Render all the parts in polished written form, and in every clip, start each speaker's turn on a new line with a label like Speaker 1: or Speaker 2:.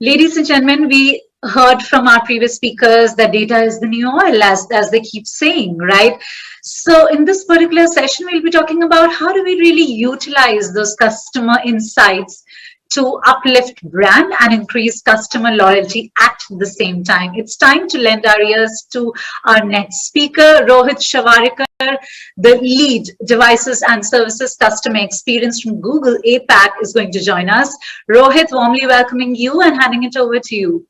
Speaker 1: Ladies and gentlemen, we heard from our previous speakers that data is the new oil, as they keep saying, right? So in this particular session, we'll be talking about how do we really utilize those customer insights to uplift brand and increase customer loyalty at the same time. It's time to lend our ears to our next speaker, Rohit Shawarikar, the lead devices and services customer experience from Google APAC is going to join us. Rohit, warmly welcoming you and handing it over to you.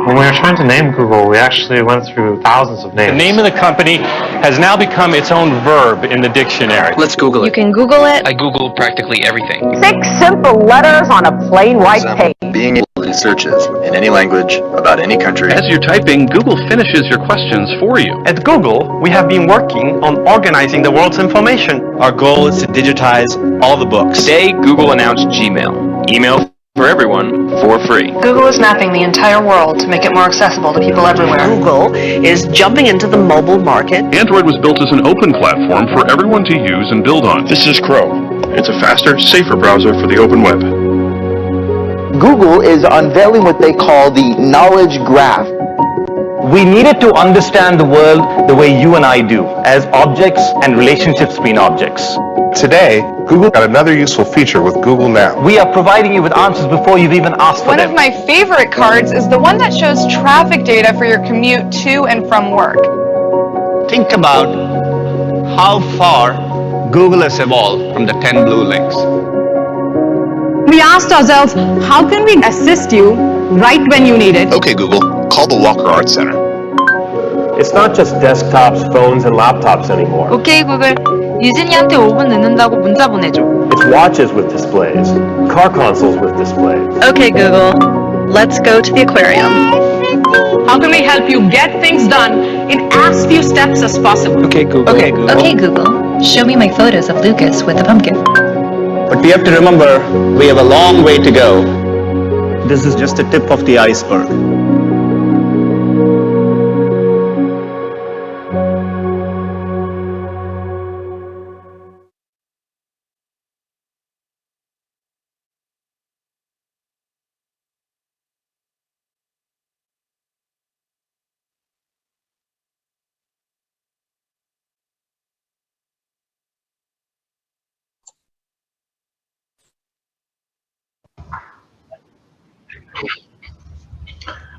Speaker 2: When we were trying to name Google, we actually went through thousands of names.
Speaker 3: The name of the company has now become its own verb in the dictionary.
Speaker 4: Let's Google it.
Speaker 5: You can Google it.
Speaker 4: I Google practically everything.
Speaker 6: 6 simple letters on a plain white page.
Speaker 7: Being able to do searches in any language about any country.
Speaker 8: As you're typing, Google finishes your questions for you.
Speaker 9: At Google, we have been working on organizing the world's information.
Speaker 10: Our goal is to digitize all the books.
Speaker 4: Today, Google announced Gmail.
Speaker 10: Email for everyone for free.
Speaker 5: Google is mapping the entire world to make it more accessible to people everywhere.
Speaker 6: Google is jumping into the mobile market.
Speaker 8: Android was built as an open platform for everyone to use and build on.
Speaker 11: This is Chrome. It's a faster, safer browser for the open web.
Speaker 12: Google is unveiling what they call the knowledge graph.
Speaker 9: We needed to understand the world the way you and I do, as objects and relationships between objects.
Speaker 11: Today, Google got another useful feature with Google Now.
Speaker 9: We are providing you with answers before you've even asked for them.
Speaker 5: One of my favorite cards is the one that shows traffic data for your commute to and from work.
Speaker 13: Think about how far Google has evolved from the 10 blue links.
Speaker 5: We asked ourselves, how can we assist you right when you need it?
Speaker 7: Okay, Google, call the Walker Arts Center.
Speaker 2: It's not just desktops, phones, and laptops anymore.
Speaker 5: Okay, Google. 유진이한테 5분 늦는다고 문자 보내줘.
Speaker 2: It's watches with displays, car consoles with displays.
Speaker 5: Okay, Google. Let's go to the aquarium. How can we help you get things done in as few steps as possible?
Speaker 4: Okay, Google.
Speaker 5: Okay, Google. Okay, Google. Show me my photos of Lucas with a pumpkin.
Speaker 13: But we have to remember, we have a long way to go.
Speaker 9: This is just the tip of the iceberg.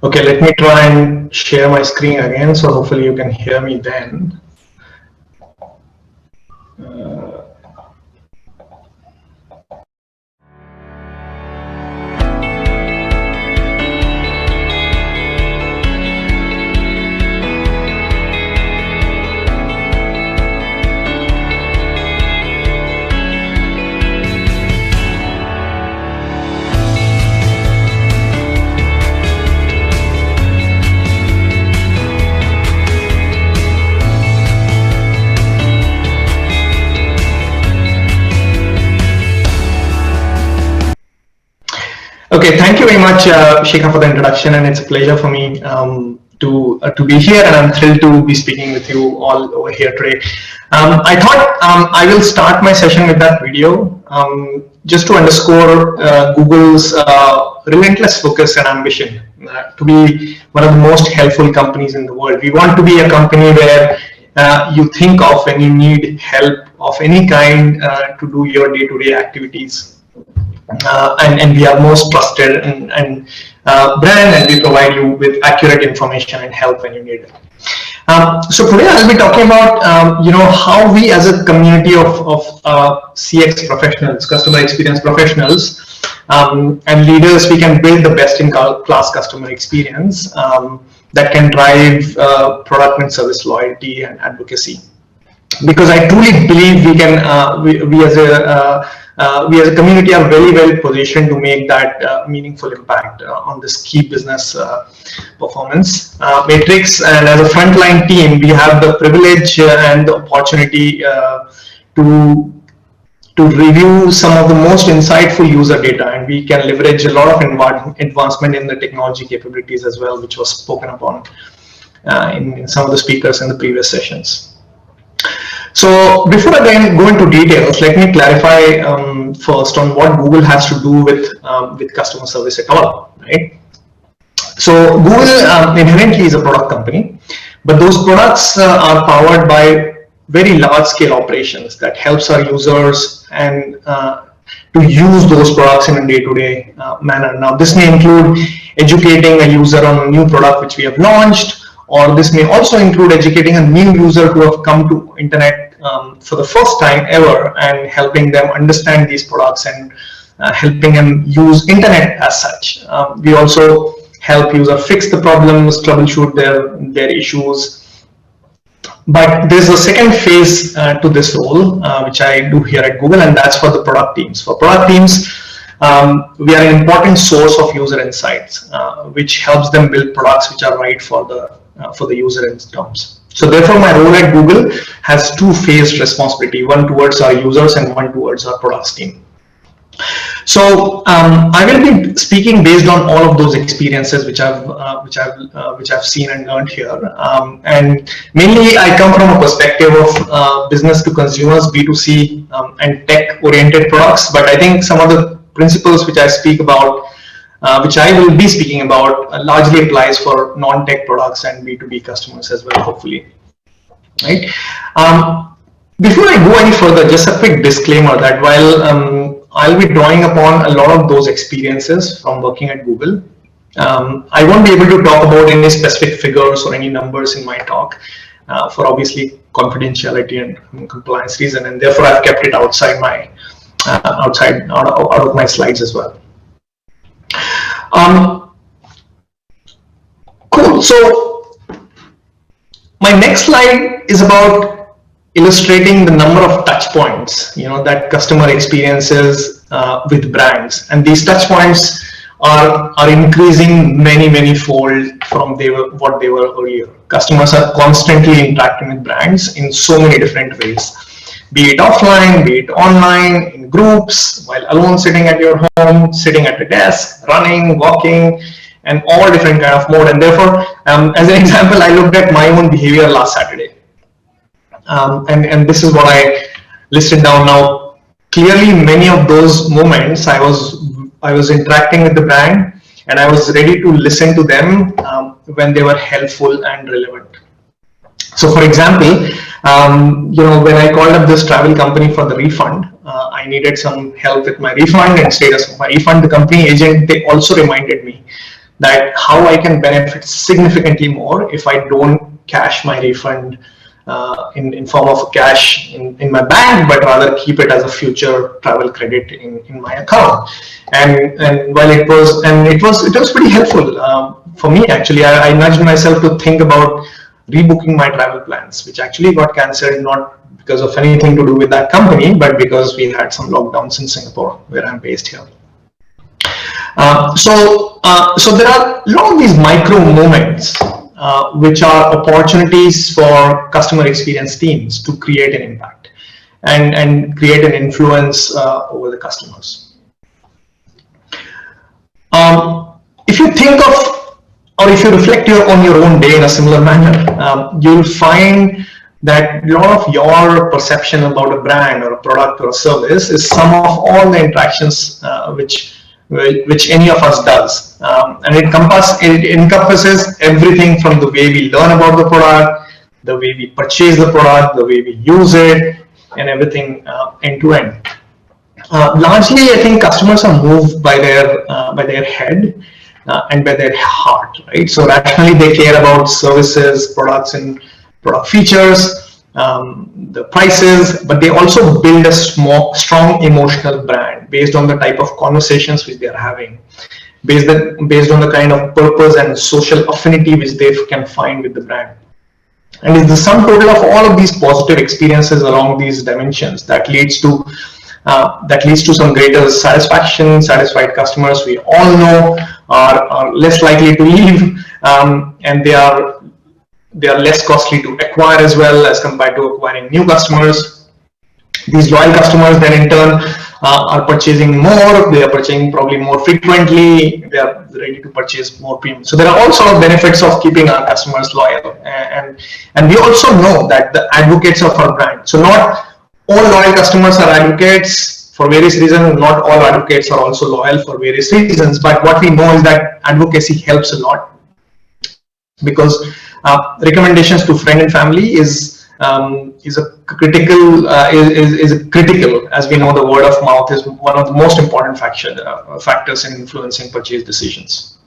Speaker 14: Okay, let me try and share my screen again, so hopefully you can hear me then. Okay, thank you very much, Shikha, for the introduction, and it's a pleasure for me to be here, and I'm thrilled to be speaking with you all over here today. I thought I will start my session with that video just to underscore Google's relentless focus and ambition to be one of the most helpful companies in the world. We want to be a company where you think of when you need help of any kind to do your day-to-day activities. And we are most trusted and brand, and we provide you with accurate information and help when you need it. So today I'll be talking about how we as a community of CX professionals, customer experience professionals, and leaders, we can build the best-in-class customer experience that can drive product and service loyalty and advocacy. Because I truly believe we can, we as a community are very well positioned to make that meaningful impact on this key business performance matrix. And as a frontline team, we have the privilege and the opportunity to review some of the most insightful user data, and we can leverage a lot of advancement in the technology capabilities as well, which was spoken upon. in some of the speakers in the previous sessions. So before I then go into details, let me clarify first on what Google has to do with customer service at all, right? So Google inherently is a product company, but those products are powered by very large-scale operations that helps our users and to use those products in a day-to-day manner. Now, this may include educating a user on a new product which we have launched, or this may also include educating a new user who have come to internet for the first time ever and helping them understand these products and helping them use internet as such. We also help user fix the problems, troubleshoot their issues. But there's a second phase to this role, which I do here at Google, and that's for the product teams. For product teams, we are an important source of user insights, which helps them build products which are right for the user in terms. So therefore, my role at Google has two-phased responsibility: one towards our users and one towards our products team. So I will be speaking based on all of those experiences which I've seen and learned here, and mainly I come from a perspective of business to consumers, B2C, and tech-oriented products. But I think some of the principles which I speak about, which I will be speaking about, largely applies for non-tech products and B2B customers as well, hopefully. Right. Before I go any further, just a quick disclaimer that while I'll be drawing upon a lot of those experiences from working at Google, I won't be able to talk about any specific figures or any numbers in my talk for obviously confidentiality and compliance reason, and therefore I've kept it outside my out of my slides as well. Cool. So my next slide is about illustrating the number of touch points, that customer experiences with brands, and these touch points are increasing many fold from what they were earlier. Customers are constantly interacting with brands in so many different ways, be it offline, be it online, in groups, while alone, sitting at your home, sitting at a desk, running, walking, and all different kind of mode. And therefore, as an example, I looked at my own behavior last Saturday. And this is what I listed down now. Clearly, many of those moments I was interacting with the brand, and I was ready to listen to them when they were helpful and relevant. So, for example, when I called up this travel company for the refund, I needed some help with my refund and status of my refund. The company agent, they also reminded me that how I can benefit significantly more if I don't cash my refund in form of cash in my bank, but rather keep it as a future travel credit in my account. And while it was pretty helpful for me, actually. I nudged myself to think about rebooking my travel plans, which actually got cancelled, not because of anything to do with that company, but because we had some lockdowns in Singapore, where I'm based here. So there are a lot of these micro moments which are opportunities for customer experience teams to create an impact and create an influence over the customers. If you think of, or if you reflect on your own day in a similar manner, you'll find that a lot of your perception about a brand or a product or a service is sum of all the interactions which any of us does, and it encompasses everything from the way we learn about the product, the way we purchase the product, the way we use it, and everything end to end. Largely, I think customers are moved by their head and by their heart, right? So rationally, they care about services, products, and product features, the prices, but they also build a strong emotional brand based on the type of conversations which they are having, based on the kind of purpose and social affinity which they can find with the brand. And it's the sum total of all of these positive experiences along these dimensions that leads to some greater satisfaction. Satisfied customers, we all know, are less likely to leave, and they are less costly to acquire as well as compared to acquiring new customers. These loyal customers then in turn are purchasing more, they are purchasing probably more frequently, they are ready to purchase more premium. So there are all sort of benefits of keeping our customers loyal. And we also know that the advocates of our brand. So not all loyal customers are advocates for various reasons. Not all advocates are also loyal for various reasons. But what we know is that advocacy helps a lot, because recommendations to friend and family is critical, as we know. The word of mouth is one of the most important factors in influencing purchase decisions,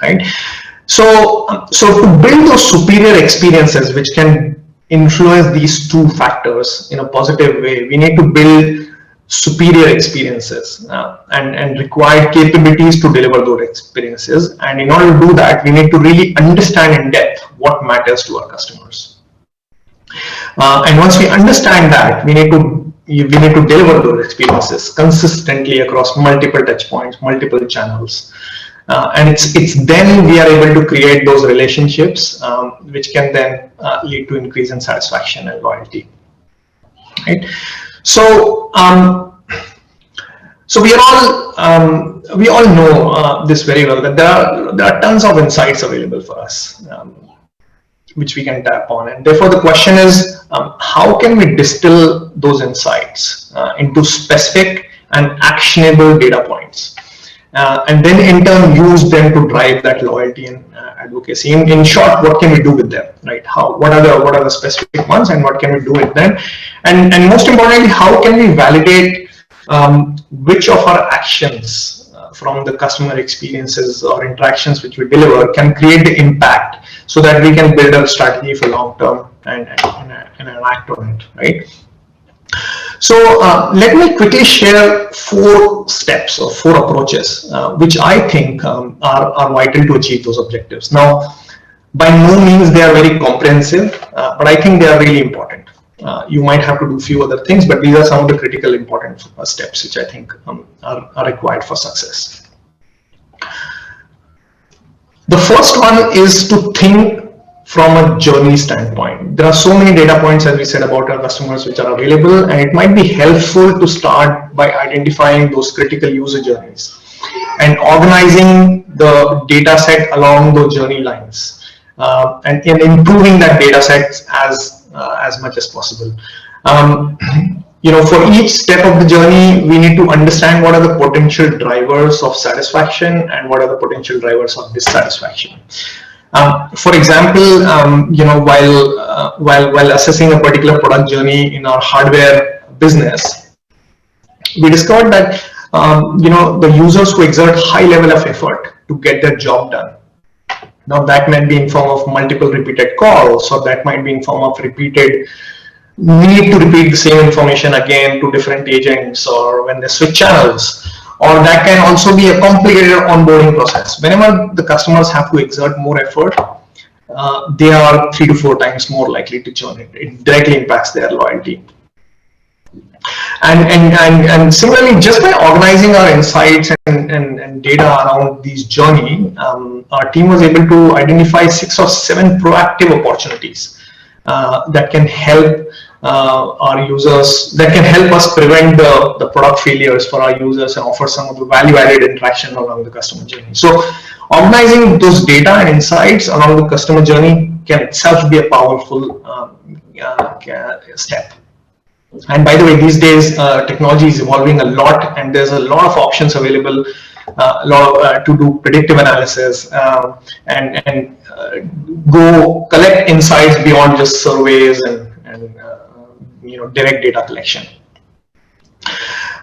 Speaker 14: right? So to build those superior experiences which can influence these two factors in a positive way, we need to build superior experiences and required capabilities to deliver those experiences. And in order to do that, we need to really understand in depth what matters to our customers. And once we understand that, we need to deliver those experiences consistently across multiple touch points, multiple channels. And it's then we are able to create those relationships which can then lead to increase in satisfaction and loyalty, right? So we all know this very well, that there are tons of insights available for us, which we can tap on. And therefore the question is, how can we distill those insights into specific and actionable data points, and then in turn use them to drive that loyalty and advocacy. In short, what can we do with them, right? What are the specific ones, and what can we do with them? And most importantly, how can we validate which of our actions from the customer experiences or interactions which we deliver can create the impact, so that we can build a strategy for long term and act on it, right? So let me quickly share 4 steps or 4 approaches which I think are vital to achieve those objectives. Now, by no means they are very comprehensive, but I think they are really important. You might have to do a few other things, but these are some of the critical important steps which I think are required for success. The first one is to think from a journey standpoint. There are so many data points, as we said, about our customers which are available, and it might be helpful to start by identifying those critical user journeys and organizing the data set along those journey lines, and improving that data set as much as possible. For each step of the journey, we need to understand what are the potential drivers of satisfaction and what are the potential drivers of dissatisfaction. For example, while assessing a particular product journey in our hardware business, we discovered that the users who exert high level of effort to get their job done. Now that might be in form of multiple repeated calls, or that might be in form of repeated need to repeat the same information again to different agents, or when they switch channels. Or that can also be a complicated onboarding process. Whenever the customers have to exert more effort, they are 3 to 4 times more likely to churn. It directly impacts their loyalty. And similarly, just by organizing our insights and data around these journey, our team was able to identify 6 or 7 proactive opportunities that can help our users, that can help us prevent the product failures for our users and offer some of the value-added interaction along the customer journey. So organizing those data and insights along the customer journey can itself be a powerful step. And by the way, these days technology is evolving a lot, and there's a lot of options available to do predictive analysis and go collect insights beyond just surveys and direct data collection.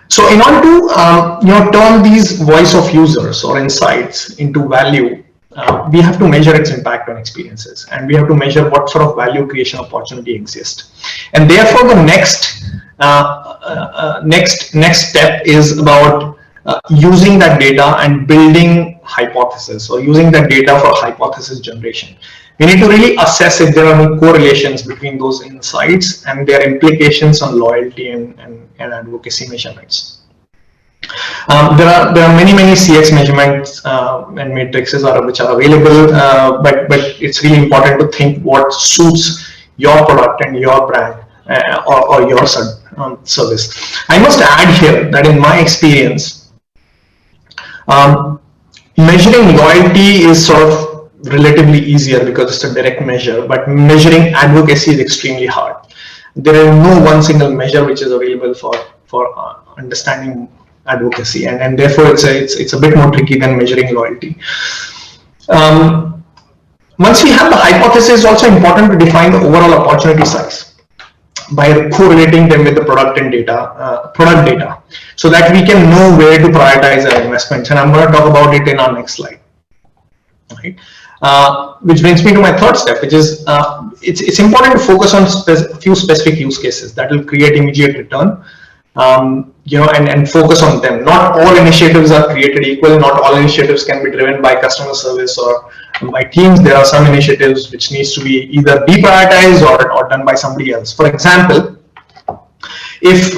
Speaker 14: So in order to turn these voice of users or insights into value, we have to measure its impact on experiences, and we have to measure what sort of value creation opportunity exists. And therefore, the next step is about using that data and building hypothesis, or using that data for hypothesis generation. We need to really assess if there are any correlations between those insights and their implications on loyalty and advocacy measurements. There are many CX measurements and matrices which are available, but it's really important to think what suits your product and your brand or your service. I must add here that in my experience, measuring loyalty is sort of relatively easier because it's a direct measure, but measuring advocacy is extremely hard. There is no one single measure which is available for understanding advocacy, and therefore it's a bit more tricky than measuring loyalty. Once we have the hypothesis, it's also important to define the overall opportunity size by correlating them with the product data, so that we can know where to prioritize our investments. And I'm going to talk about it in our next slide. Right? Which brings me to my third step, which is it's important to focus on few specific use cases that will create immediate return. And focus on them. Not all initiatives are created equal. Not all initiatives can be driven by customer service or by teams. There are some initiatives which needs to be either deprioritized or done by somebody else. For example, if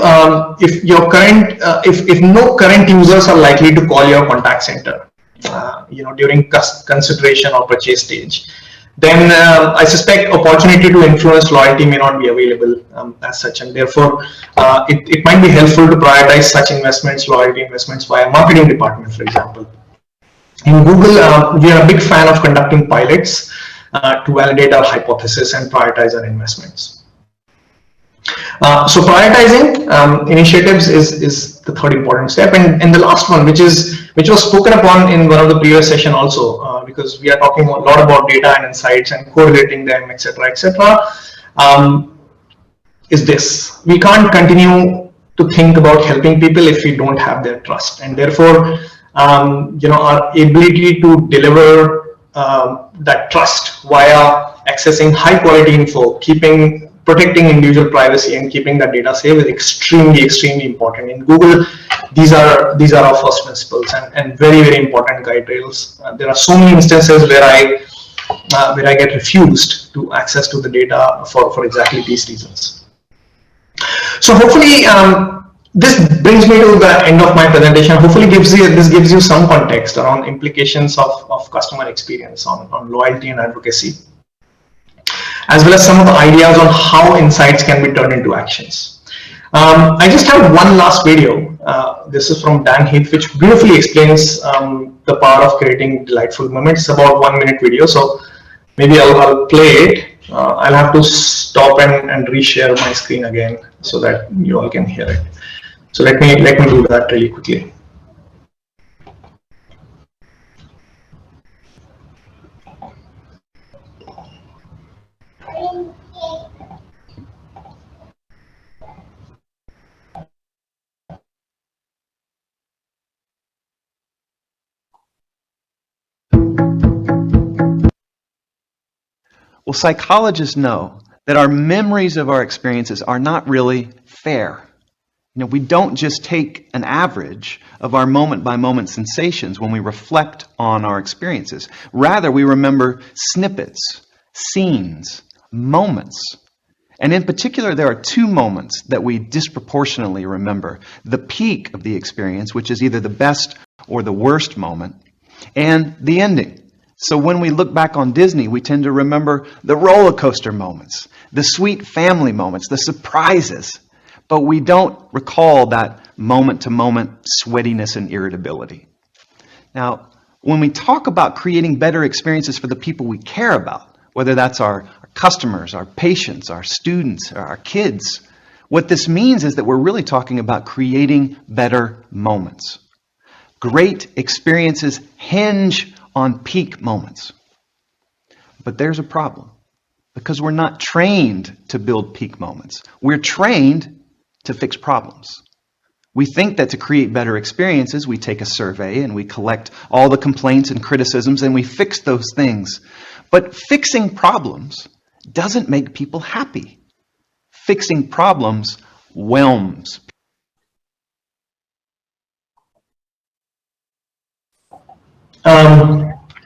Speaker 14: no current users are likely to call your contact center, during consideration or purchase stage, then I suspect opportunity to influence loyalty may not be available as such, and therefore it might be helpful to prioritize such investments, loyalty investments, via marketing department, for example. In Google, we are a big fan of conducting pilots to validate our hypothesis and prioritize our investments. So prioritizing initiatives is the third important step, and the last one, which was spoken upon in one of the previous session also, because we are talking a lot about data and insights and correlating them, etc., is this: we can't continue to think about helping people if we don't have their trust, and therefore, our ability to deliver that trust via accessing high quality info, protecting individual privacy and keeping that data safe is extremely important. In Google, these are our first principles and very important guide rails. There are so many instances where I get refused to access to the data for exactly these reasons. So hopefully this brings me to the end of my presentation. Hopefully this gives you some context around implications of customer experience on loyalty and advocacy, as well as some of the ideas on how insights can be turned into actions. I just have one last video. This is from Dan Heath, which beautifully explains the power of creating delightful moments. It's about 1 minute video, so maybe I'll play it. I'll have to stop and reshare my screen again so that you all can hear it. So let me do that really quickly.
Speaker 10: Well, psychologists know that our memories of our experiences are not really fair. We don't just take an average of our moment-by-moment sensations when we reflect on our experiences. Rather, we remember snippets, scenes, moments. And in particular, there are two moments that we disproportionately remember: the peak of the experience, which is either the best or the worst moment, and the ending. So when we look back on Disney, we tend to remember the roller coaster moments, the sweet family moments, the surprises, but we don't recall that moment-to-moment sweatiness and irritability. Now, when we talk about creating better experiences for the people we care about, whether that's our customers, our patients, our students, or our kids, what this means is that we're really talking about creating better moments. Great experiences hinge on peak moments. But there's a problem, because we're not trained to build peak moments. We're trained to fix problems. We think that to create better experiences, we take a survey and we collect all the complaints and criticisms and we fix those things. But fixing problems doesn't make people happy. Fixing problems whelms.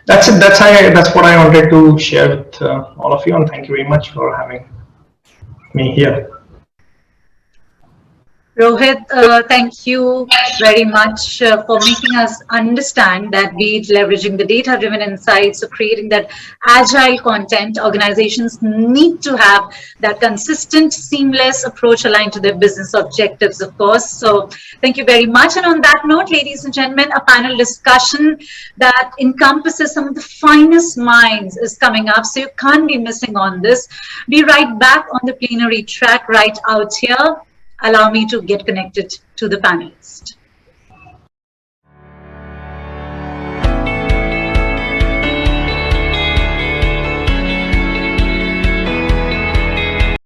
Speaker 14: That's it. That's what I wanted to share with all of you, and thank you very much for having me here.
Speaker 1: Rohit, thank you very much for making us understand that, be it leveraging the data-driven insights or creating that agile content, organizations need to have that consistent, seamless approach aligned to their business objectives, of course. So thank you very much. And on that note, ladies and gentlemen, a panel discussion that encompasses some of the finest minds is coming up. So you can't be missing on this. Be right back on the plenary track right out here. Allow me to get connected to the panelists.